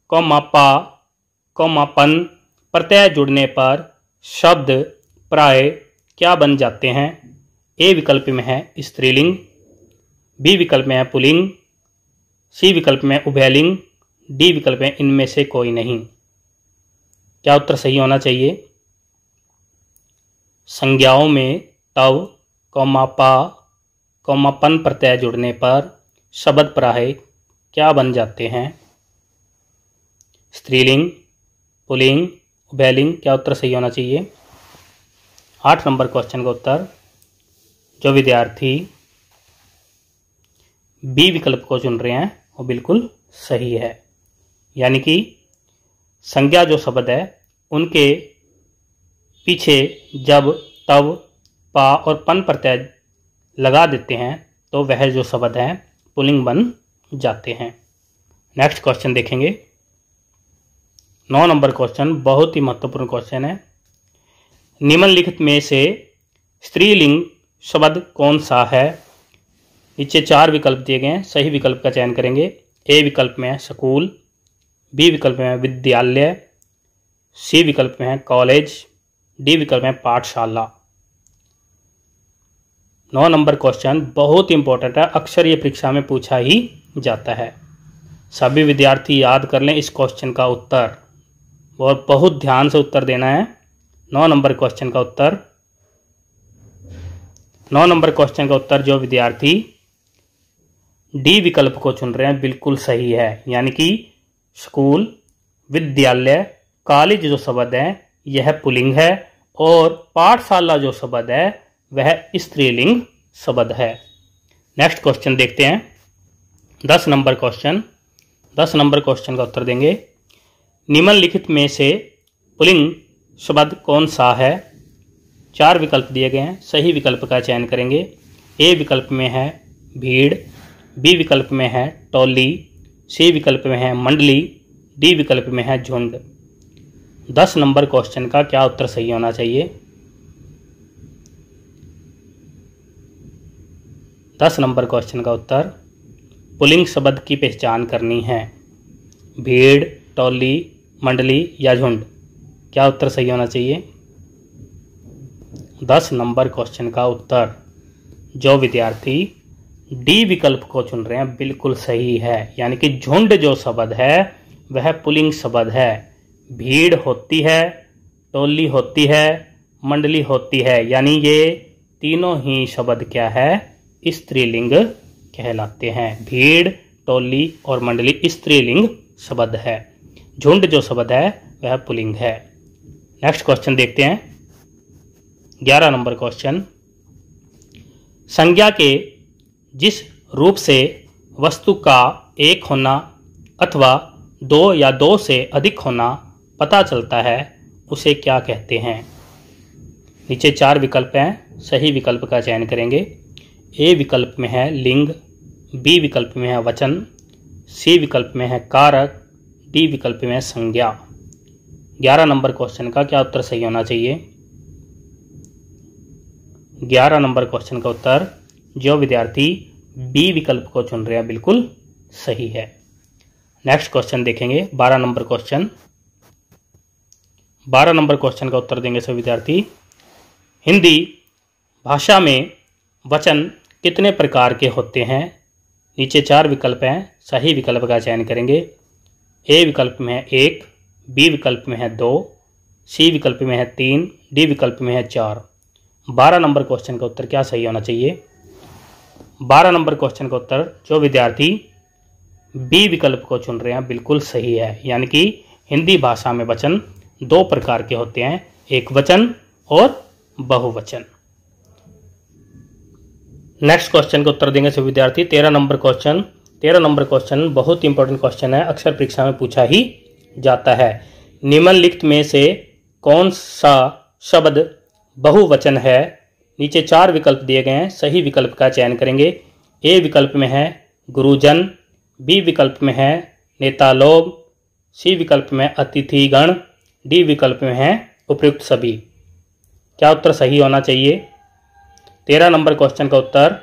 पा, पन प्रत्यय जुड़ने पर शब्द प्राय क्या बन जाते हैं। ए विकल्प में है स्त्रीलिंग, बी विकल्प में है पुल्लिंग, सी विकल्प में उभयलिंग, डी विकल्प में इनमें से कोई नहीं। क्या उत्तर सही होना चाहिए। संज्ञाओं में तव, पा, पन प्रत्यय जुड़ने पर शब्द प्राय क्या बन जाते हैं। स्त्रीलिंग, पुल्लिंग, उभयलिंग। क्या उत्तर सही होना चाहिए। 8 नंबर क्वेश्चन का उत्तर जो विद्यार्थी बी विकल्प को चुन रहे हैं वो बिल्कुल सही है, यानी कि संज्ञा जो शब्द है उनके पीछे जब तव, पा और पन प्रत्यय लगा देते हैं तो वह जो शब्द है पुल्लिंग बन जाते हैं। नेक्स्ट क्वेश्चन देखेंगे। 9 नंबर क्वेश्चन बहुत ही महत्वपूर्ण क्वेश्चन है। निम्नलिखित में से स्त्रीलिंग शब्द कौन सा है। नीचे 4 विकल्प दिए गए हैं, सही विकल्प का चयन करेंगे। ए विकल्प में है स्कूल, बी विकल्प में है विद्यालय, सी विकल्प में है कॉलेज, डी विकल्प में पाठशाला। 9 नंबर क्वेश्चन बहुत इंपॉर्टेंट है, अक्सर ये परीक्षा में पूछा ही जाता है। सभी विद्यार्थी याद कर लें इस क्वेश्चन का उत्तर और बहुत ध्यान से उत्तर देना है। 9 नंबर क्वेश्चन का उत्तर 9 नंबर क्वेश्चन का उत्तर जो विद्यार्थी डी विकल्प को चुन रहे हैं बिल्कुल सही है, यानी कि स्कूल, विद्यालय, कॉलेज जो शब्द है यह पुल्लिंग है और पाठशाला जो शब्द है वह स्त्रीलिंग शब्द है। नेक्स्ट क्वेश्चन देखते हैं। 10 नंबर क्वेश्चन। 10 नंबर क्वेश्चन का उत्तर देंगे। निम्नलिखित में से पुल्लिंग शब्द कौन सा है। 4 विकल्प दिए गए हैं, सही विकल्प का चयन करेंगे। ए विकल्प में है भीड़, बी विकल्प में है टोली, सी विकल्प में है मंडली, डी विकल्प में है झुंड। 10 नंबर क्वेश्चन का क्या उत्तर सही होना चाहिए। 10 नंबर क्वेश्चन का उत्तर पुल्लिंग शब्द की पहचान करनी है। भीड़, टोली, मंडली या झुंड। क्या उत्तर सही होना चाहिए। 10 नंबर क्वेश्चन का उत्तर जो विद्यार्थी डी विकल्प को चुन रहे हैं बिल्कुल सही है, यानी कि झुंड जो शब्द है वह पुल्लिंग शब्द है। भीड़ होती है, टोली होती है, मंडली होती है, यानी ये तीनों ही शब्द क्या है, स्त्रीलिंग कहलाते हैं। भीड़, टोली और मंडली स्त्रीलिंग शब्द है। झुंड जो शब्द है वह पुल्लिंग है। नेक्स्ट क्वेश्चन देखते हैं, 11 नंबर क्वेश्चन। संज्ञा के जिस रूप से वस्तु का एक होना अथवा दो या दो से अधिक होना पता चलता है उसे क्या कहते हैं। नीचे 4 विकल्प हैं, सही विकल्प का चयन करेंगे। ए विकल्प में है लिंग, बी विकल्प में है वचन, सी विकल्प में है कारक, डी विकल्प में है संज्ञा। 11 नंबर क्वेश्चन का क्या उत्तर सही होना चाहिए। 11 नंबर क्वेश्चन का उत्तर जो विद्यार्थी बी विकल्प को चुन रहे हैं बिल्कुल सही है। नेक्स्ट क्वेश्चन देखेंगे, 12 नंबर क्वेश्चन। 12 नंबर क्वेश्चन का उत्तर देंगे सभी विद्यार्थी। हिंदी भाषा में वचन कितने प्रकार के होते हैं। नीचे 4 विकल्प हैं, सही विकल्प का चयन करेंगे। ए विकल्प में है 1, बी विकल्प में है 2, सी विकल्प में है 3, डी विकल्प में है 4। 12 नंबर क्वेश्चन का उत्तर क्या सही होना चाहिए। 12 नंबर क्वेश्चन का उत्तर जो विद्यार्थी बी विकल्प को चुन रहे हैं बिल्कुल सही है, यानी कि हिंदी भाषा में वचन 2 प्रकार के होते हैं, एक वचन और बहुवचन। नेक्स्ट क्वेश्चन का उत्तर देंगे सभी विद्यार्थी। 13 नंबर क्वेश्चन। 13 नंबर क्वेश्चन बहुत इंपॉर्टेंट क्वेश्चन है, अक्सर परीक्षा में पूछा ही जाता है। निम्नलिखित में से कौन सा शब्द बहुवचन है। नीचे 4 विकल्प दिए गए हैं, सही विकल्प का चयन करेंगे। ए विकल्प में है गुरुजन, बी विकल्प में है नेता लोग, सी विकल्प में अतिथिगण, डी विकल्प में है उपयुक्त सभी। क्या उत्तर सही होना चाहिए। 13 नंबर क्वेश्चन का उत्तर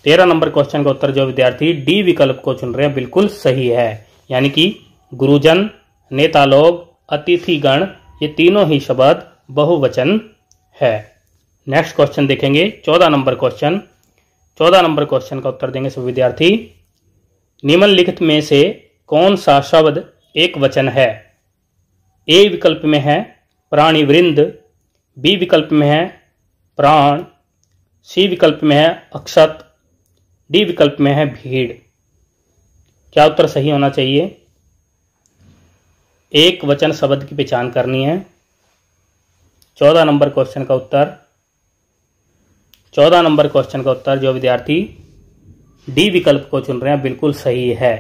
13 नंबर क्वेश्चन का उत्तर जो विद्यार्थी डी विकल्प को चुन रहे हैं बिल्कुल सही है, यानी कि गुरुजन, नेता लोग, अतिथिगण ये तीनों ही शब्द बहुवचन है। नेक्स्ट क्वेश्चन देखेंगे, 14 नंबर क्वेश्चन। 14 नंबर क्वेश्चन का उत्तर देंगे सभी विद्यार्थी। निम्नलिखित में से कौन सा शब्द एक वचन है। ए विकल्प में है प्राणी वृंद, बी विकल्प में है प्राण, सी विकल्प में है अक्षत, डी विकल्प में है भीड़। क्या उत्तर सही होना चाहिए। एक वचन शब्द की पहचान करनी है। 14 नंबर क्वेश्चन का उत्तर 14 नंबर क्वेश्चन का उत्तर जो विद्यार्थी डी विकल्प को चुन रहे हैं बिल्कुल सही है,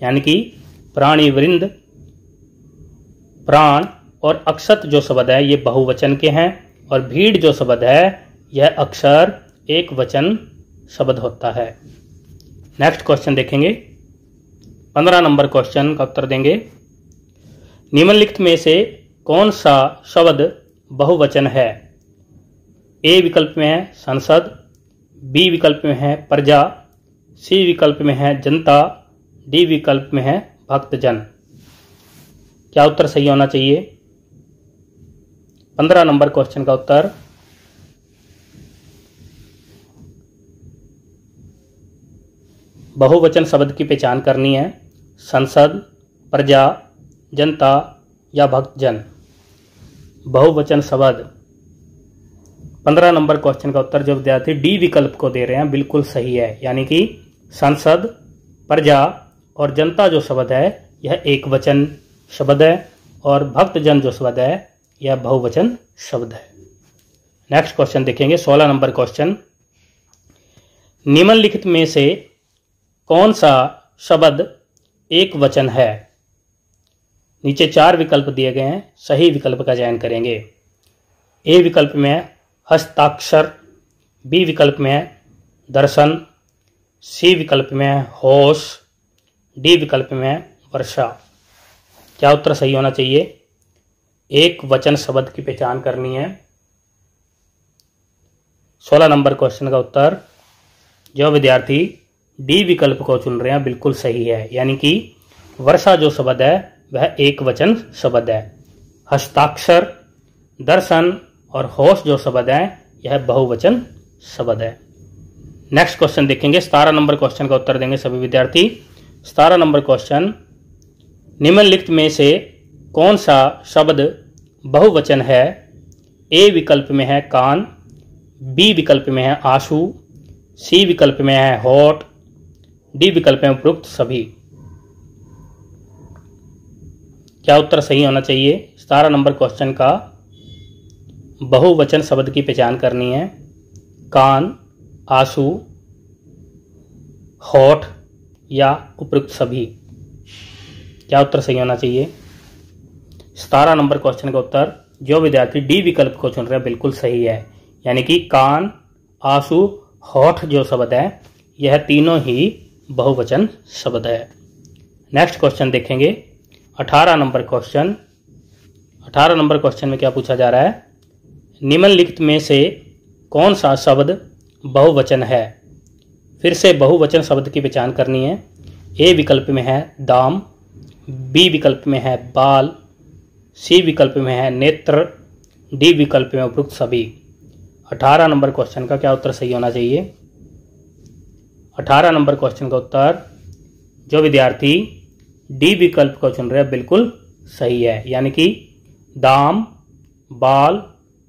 यानी कि प्राणी वृंद, प्राण और अक्षत जो शब्द है ये बहुवचन के हैं और भीड़ जो शब्द है यह अक्सर एक वचन शब्द होता है। नेक्स्ट क्वेश्चन देखेंगे, 15 नंबर क्वेश्चन का उत्तर देंगे। निम्नलिखित में से कौन सा शब्द बहुवचन है। ए विकल्प में है संसद, बी विकल्प में है प्रजा, सी विकल्प में है जनता, डी विकल्प में है भक्तजन। क्या उत्तर सही होना चाहिए। 15 नंबर क्वेश्चन का उत्तर बहुवचन शब्द की पहचान करनी है। संसद, प्रजा, जनता या भक्तजन। बहुवचन शब्द 15 नंबर क्वेश्चन का उत्तर जो विद्यार्थी डी विकल्प को दे रहे हैं बिल्कुल सही है, यानी कि संसद, प्रजा और जनता जो शब्द है यह एक वचन शब्द है और भक्तजन जो शब्द है यह बहुवचन शब्द है। नेक्स्ट क्वेश्चन देखेंगे, 16 नंबर क्वेश्चन। निम्नलिखित में से कौन सा शब्द एक वचन है। नीचे 4 विकल्प दिए गए हैं, सही विकल्प का चयन करेंगे। ए विकल्प में है हस्ताक्षर, बी विकल्प में है दर्शन, सी विकल्प में है होश, डी विकल्प में है वर्षा। क्या उत्तर सही होना चाहिए। एक वचन शब्द की पहचान करनी है। 16 नंबर क्वेश्चन का उत्तर जो विद्यार्थी डी विकल्प को चुन रहे हैं बिल्कुल सही है, यानी कि वर्षा जो शब्द है वह एक वचन शब्द है। हस्ताक्षर, दर्शन और होश जो शब्द है यह बहुवचन शब्द है। नेक्स्ट क्वेश्चन देखेंगे, 17 नंबर क्वेश्चन का उत्तर देंगे सभी विद्यार्थी। 17 नंबर क्वेश्चन, निम्नलिखित में से कौन सा शब्द बहुवचन है? ए विकल्प में है कान, बी विकल्प में है आंसू, सी विकल्प में है होठ, डी विकल्प में उपरोक्त सभी। क्या उत्तर सही होना चाहिए? 17 नंबर क्वेश्चन का बहुवचन शब्द की पहचान करनी है। कान, आंसू, होठ या उपरोक्त सभी। क्या उत्तर सही होना चाहिए? 17 नंबर क्वेश्चन का उत्तर जो विद्यार्थी डी विकल्प को चुन रहे हैं बिल्कुल सही है। यानी कि कान, आंसू, होठ जो शब्द है यह तीनों ही बहुवचन शब्द है। नेक्स्ट क्वेश्चन देखेंगे 18 नंबर क्वेश्चन। 18 नंबर क्वेश्चन में क्या पूछा जा रहा है? निम्नलिखित में से कौन सा शब्द बहुवचन है? फिर से बहुवचन शब्द की पहचान करनी है। ए विकल्प में है दाम, बी विकल्प में है बाल, सी विकल्प में है नेत्र, डी विकल्प में उपरोक्त सभी। 18 नंबर क्वेश्चन का क्या उत्तर सही होना चाहिए? 18 नंबर क्वेश्चन का उत्तर जो विद्यार्थी डी विकल्प को चुन रहे हैं बिल्कुल सही है। यानी कि दाम, बाल,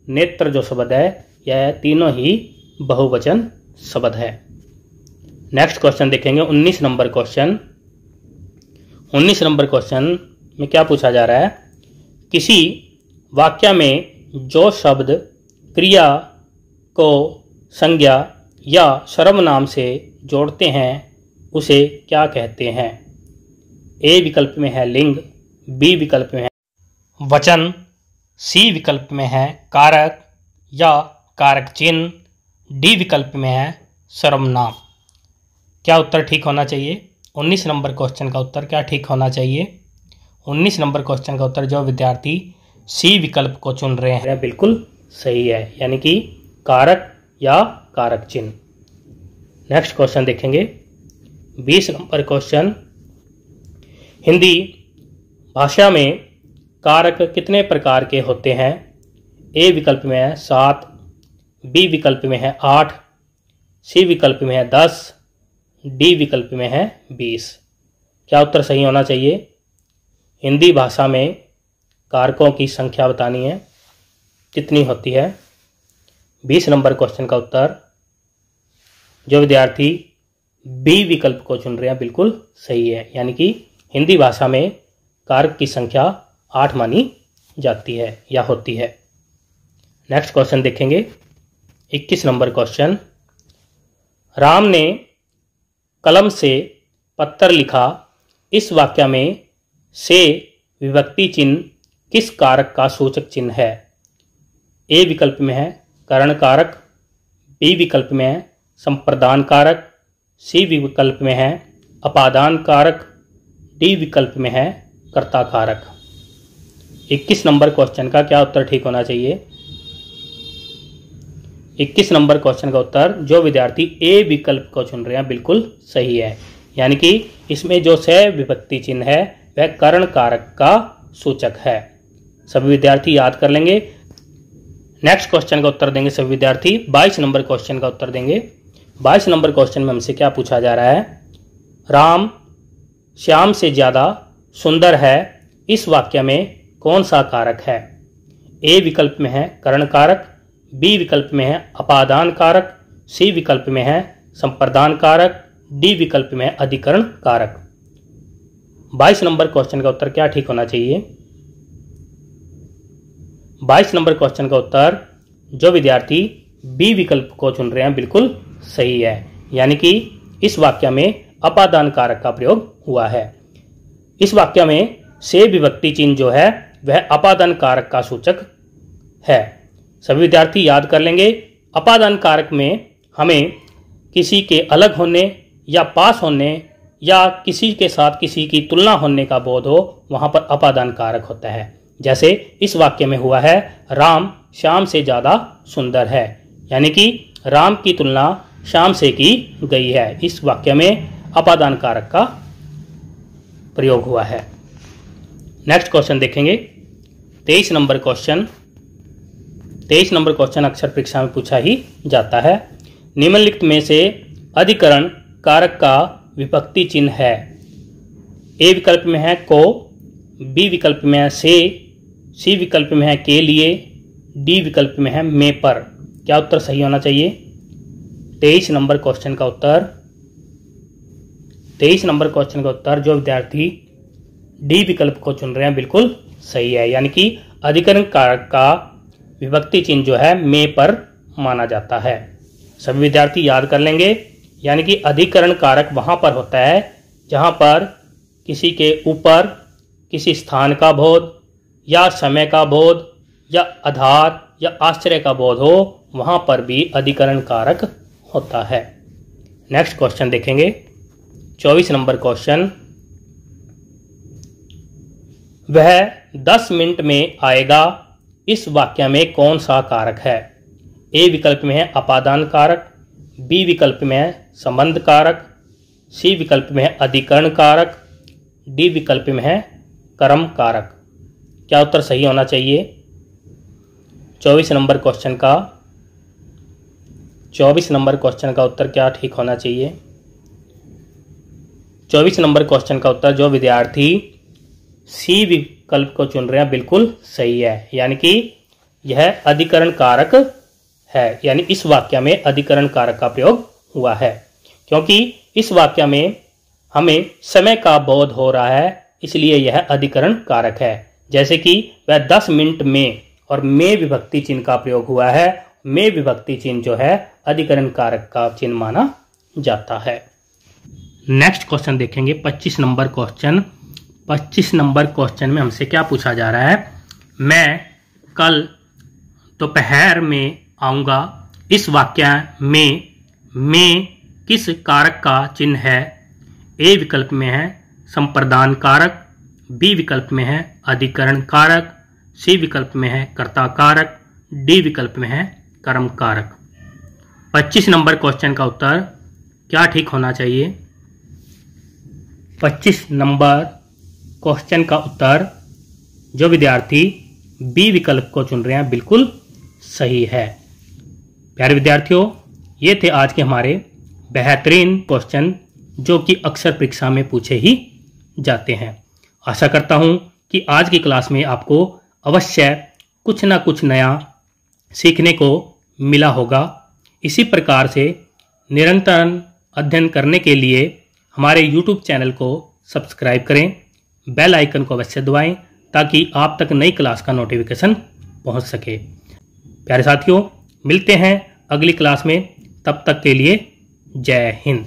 नेत्र जो शब्द है यह तीनों ही बहुवचन शब्द है। नेक्स्ट क्वेश्चन देखेंगे 19 नंबर क्वेश्चन। 19 नंबर क्वेश्चन में क्या पूछा जा रहा है? किसी वाक्य में जो शब्द क्रिया को संज्ञा या सर्वनाम से जोड़ते हैं उसे क्या कहते हैं? ए विकल्प में है लिंग, बी विकल्प में है वचन, सी विकल्प में है कारक या कारक चिन्ह, डी विकल्प में है सर्वनाम। क्या उत्तर ठीक होना चाहिए? 19 नंबर क्वेश्चन का उत्तर क्या ठीक होना चाहिए? 19 नंबर क्वेश्चन का उत्तर जो विद्यार्थी सी विकल्प को चुन रहे हैं बिल्कुल सही है। यानी कि कारक या कारक चिन्ह। नेक्स्ट क्वेश्चन देखेंगे 20 नंबर क्वेश्चन। हिंदी भाषा में कारक कितने प्रकार के होते हैं? ए विकल्प में है 7, बी विकल्प में है 8, सी विकल्प में है 10, डी विकल्प में है 20। क्या उत्तर सही होना चाहिए? हिंदी भाषा में कारकों की संख्या बतानी है, कितनी होती है? 20 नंबर क्वेश्चन का उत्तर जो विद्यार्थी बी विकल्प को चुन रहे हैं बिल्कुल सही है। यानी कि हिंदी भाषा में कारक की संख्या 8 मानी जाती है या होती है। नेक्स्ट क्वेश्चन देखेंगे 21 नंबर क्वेश्चन। राम ने कलम से पत्थर लिखा, इस वाक्य में से विभक्ति चिन्ह किस कारक का सूचक चिन्ह है? ए विकल्प में है करण कारक, बी विकल्प में है संप्रदान कारक, सी विकल्प में है अपादान कारक, डी विकल्प में है कर्ता कारक। 21 नंबर क्वेश्चन का क्या उत्तर ठीक होना चाहिए? 21 नंबर क्वेश्चन का उत्तर जो विद्यार्थी ए विकल्प को चुन रहे हैं बिल्कुल सही है। यानी कि इसमें जो से विभक्ति चिन्ह है वह करण कारक का सूचक है। सभी विद्यार्थी याद कर लेंगे। नेक्स्ट क्वेश्चन का उत्तर देंगे सभी विद्यार्थी। 22 नंबर क्वेश्चन का उत्तर देंगे। 22 नंबर क्वेश्चन में हमसे क्या पूछा जा रहा है? राम श्याम से ज्यादा सुंदर है, इस वाक्य में कौन सा कारक है? ए विकल्प में है करण कारक, बी विकल्प में है अपादान कारक, सी विकल्प में है संप्रदान कारक, डी विकल्प में है अधिकरण कारक। 22 नंबर क्वेश्चन का उत्तर क्या ठीक होना चाहिए? 22 नंबर क्वेश्चन का उत्तर जो विद्यार्थी बी विकल्प को चुन रहे हैं बिल्कुल सही है। यानी कि इस वाक्य में अपादान कारक का प्रयोग हुआ है। इस वाक्य में से विभक्ति चिन्ह जो है वह अपादान कारक का सूचक है। सभी विद्यार्थी याद कर लेंगे। अपादान कारक में हमें किसी के अलग होने या पास होने या किसी के साथ किसी की तुलना होने का बोध हो, वहां पर अपादान कारक होता है। जैसे इस वाक्य में हुआ है राम श्याम से ज्यादा सुंदर है, यानी कि राम की तुलना श्याम से की गई है। इस वाक्य में अपादान कारक का प्रयोग हुआ है। नेक्स्ट क्वेश्चन देखेंगे 23 नंबर क्वेश्चन। 23 नंबर क्वेश्चन अक्सर परीक्षा में पूछा ही जाता है। निम्नलिखित में से अधिकरण कारक का विभक्ति चिन्ह है। ए विकल्प में है को, बी विकल्प में है से, सी विकल्प में है के लिए, डी विकल्प में है में पर। क्या उत्तर सही होना चाहिए? 23 नंबर क्वेश्चन का उत्तर, 23 नंबर क्वेश्चन का उत्तर जो विद्यार्थी डी विकल्प को चुन रहे हैं बिल्कुल सही है। यानी कि अधिकरण कारक का विभक्ति चिन्ह जो है में पर माना जाता है। सभी विद्यार्थी याद कर लेंगे। यानी कि अधिकरण कारक वहां पर होता है जहां पर किसी के ऊपर किसी स्थान का बोध या समय का बोध या आधार या आश्चर्य का बोध हो, वहां पर भी अधिकरण कारक होता है। नेक्स्ट क्वेश्चन देखेंगे, 24 नंबर क्वेश्चन। वह 10 मिनट में आएगा, इस वाक्य में कौन सा कारक है? ए विकल्प में है अपादान कारक, बी विकल्प में है संबंध कारक, सी विकल्प में है अधिकरण कारक, डी विकल्प में है कर्म कारक। क्या उत्तर सही होना चाहिए? 24 नंबर क्वेश्चन का 24 नंबर क्वेश्चन का उत्तर क्या ठीक होना चाहिए? 24 नंबर क्वेश्चन का उत्तर जो विद्यार्थी सी विकल्प को चुन रहे हैं बिल्कुल सही है। यानी कि यह अधिकरण कारक है। यानी इस वाक्य में अधिकरण कारक का प्रयोग हुआ है, क्योंकि इस वाक्य में हमें समय का बोध हो रहा है, इसलिए यह अधिकरण कारक है। जैसे कि वह 10 मिनट में और में विभक्ति चिन्ह का प्रयोग हुआ है। में विभक्ति चिन्ह जो है अधिकरण कारक का चिन्ह माना जाता है। नेक्स्ट क्वेश्चन देखेंगे, 25 नंबर क्वेश्चन। 25 नंबर क्वेश्चन में हमसे क्या पूछा जा रहा है? मैं कल दोपहर में आऊंगा, इस वाक्य में किस कारक का चिन्ह है? ए विकल्प में है संप्रदान कारक, बी विकल्प में है अधिकरण कारक, सी विकल्प में है कर्ता कारक, डी विकल्प में है कर्म कारक। 25 नंबर क्वेश्चन का उत्तर क्या ठीक होना चाहिए? 25 नंबर क्वेश्चन का उत्तर जो विद्यार्थी बी विकल्प को चुन रहे हैं बिल्कुल सही है। प्यारे विद्यार्थियों, ये थे आज के हमारे बेहतरीन क्वेश्चन जो कि अक्सर परीक्षा में पूछे ही जाते हैं। आशा करता हूं कि आज की क्लास में आपको अवश्य कुछ ना कुछ नया सीखने को मिला होगा। इसी प्रकार से निरंतर अध्ययन करने के लिए हमारे YouTube चैनल को सब्सक्राइब करें, बेल आइकन को अवश्य दबाएं ताकि आप तक नई क्लास का नोटिफिकेशन पहुंच सके। प्यारे साथियों, मिलते हैं अगली क्लास में, तब तक के लिए जय हिंद।